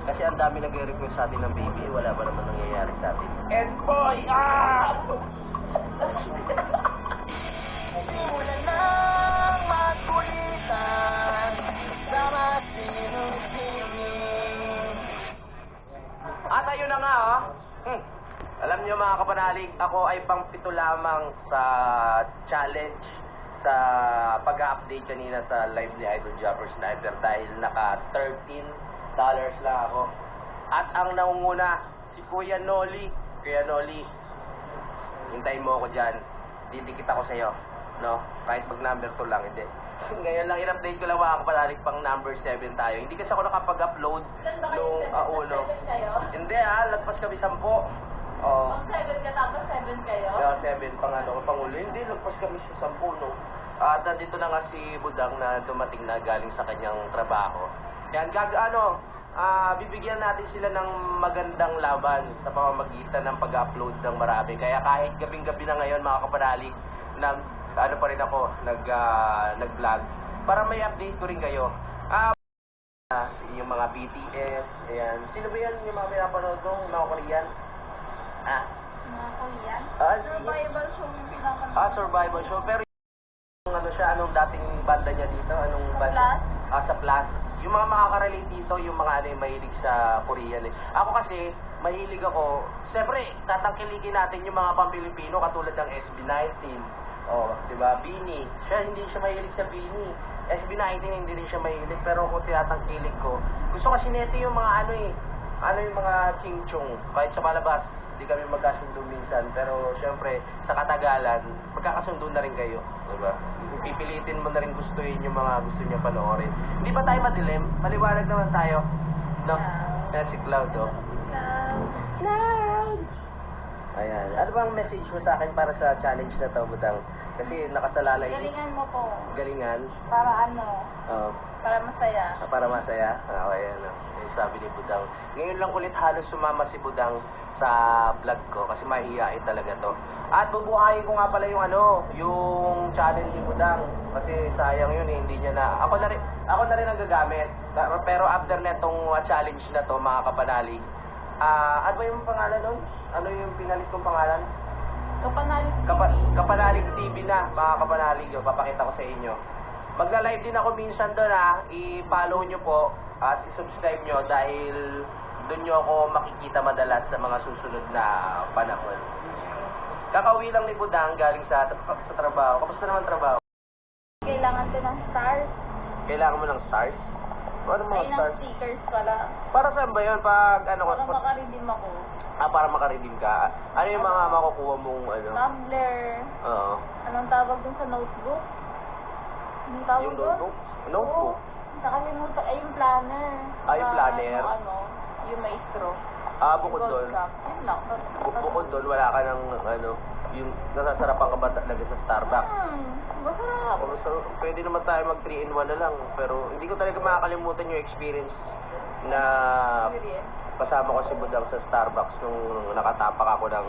Kasi ang dami nag-request sa atin ng baby, wala pa naman nangyayari sa atin. And boy, wala nang magkulitan sa masinong singing. At ayun na nga, alam niyo mga kapanalig, ako ay pang-7 lamang sa challenge sa pag-update kanina sa live ni Idol Jumper Sniper dahil naka $13 lang ako. At ang nangunguna, si Kuya Noli. Kuya Noli, hintayin mo ako dyan. Didikit ako sa'yo. No? Kahit mag number 2 lang, hindi. Ngayon lang, in-update ko lang mga kapanalig, pang number 7 tayo. Hindi kasi ako nakapag-upload nung uno. Hindi lagpas kami 10. Oh. Pang 7 ka tapos 7 kayo? Yeah, 7 pangulo. Hindi, lagpas kami sa 10, no? At nandito na nga si Budang na dumating na galing sa kanyang trabaho. Yan, bibigyan natin sila ng magandang laban sa pamamagitan ng pag-upload ng marami. Kaya kahit gabing-gabi na ngayon, mga kapanalig, pa rin ako, nag-vlog. Para may update ko rin kayo. Yung mga BTS, ayan. Sino ba yan yung mga pinapanood ko? Mga Korean? Mga Korean? Survival show yung pinapanood. Survival show. Pero anong dating banda niya dito? Anong banda? Sa Plus. Yung mga makaka-relate dito, yung mga yung mahilig sa Korean. Ako kasi, mahilig ako. Siyempre, tatangkilikin natin yung mga pang-Pilipino katulad ng SB19. Diba? Bini. Hindi siya mahilig sa Bini. SB19 hindi rin siya mahilig, pero kung tinatangkilig ko, gusto kasi neto yung mga yung mga ching-chung. Kahit sa palabas, hindi kami magkasundo minsan, pero syempre, sa katagalan, magkakasundo na rin kayo. Diba? Pipilitin mo na rin gustuhin yung mga gusto niya panoorin. Hindi ba tayo madilim? Maliwanag naman tayo. No? Kaya si Cloud, Cloud! Ayan. Ano bang message mo sa akin para sa challenge na to, Budang? Kasi nakasalalay. Galingan mo po. Galingan? Para para masaya. Para masaya? Ayan. Sabi ni Budang. Ngayon lang ulit halos sumama si Budang sa vlog ko kasi mahihiyain talaga to. At bubuhayin ko nga pala yung challenge ni Budang. Kasi sayang yun hindi niya na. Ako na rin ang gagamit. Pero after netong challenge na to, mga kapanalig, ano ba yung pangalan nun? Ano yung pinalit kong pangalan? Kapanalig TV. Kapanalig TV na, mga kapanalig. Papakita ko sa inyo. Magla-live din ako minsan doon i-follow nyo po at i-subscribe nyo dahil doon nyo ako makikita madalas sa mga susunod na panahon. Kakauwi lang ni Budang galing sa trabaho. Kamusta naman trabaho? Kailangan ko ng stars. Kailangan mo ng stars? Ano mga stars? Stickers pala. Para saan ba yun? Para makaredeem ako. Para makaredeem ka? Ano yung mga makukuha mong Tumblr. Oo. Anong tawag dun sa notebook? Anong tawag yung notebook? Notebook? Nakalimutan. Yung planner. Yung planner? Yung maestro. Bukod doon. Yun lang. Bukod doon, wala ka ng yung nasasarapan ka ba talaga sa Starbucks? Masarap. So, pwede naman tayo mag 3-in-1 na lang. Pero hindi ko talaga makakalimutan yung experience na kasama ko si Budang sa Starbucks nung nakatapak ako ng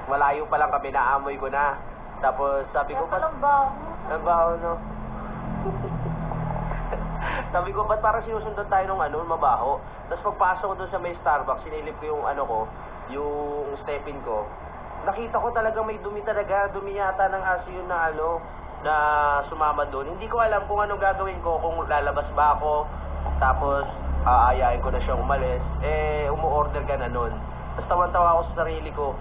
malayo pa lang kami, naamoy ko na. Tapos sabi ko, Kaya palang baho, no? Sabi ko, ba't parang sinusundan tayo ng mabaho? Tapos pagpasok ko doon sa may Starbucks, sinilip ko yung step-in ko. Nakita ko talaga may dumi talaga. Dumi yata ng aso yun na sumama doon. Hindi ko alam kung anong gagawin ko, kung lalabas ba ako. Tapos, aayain ko na siyang umalis. Umu-order ka na nun. Tapos tawan-tawa ako sa sarili ko.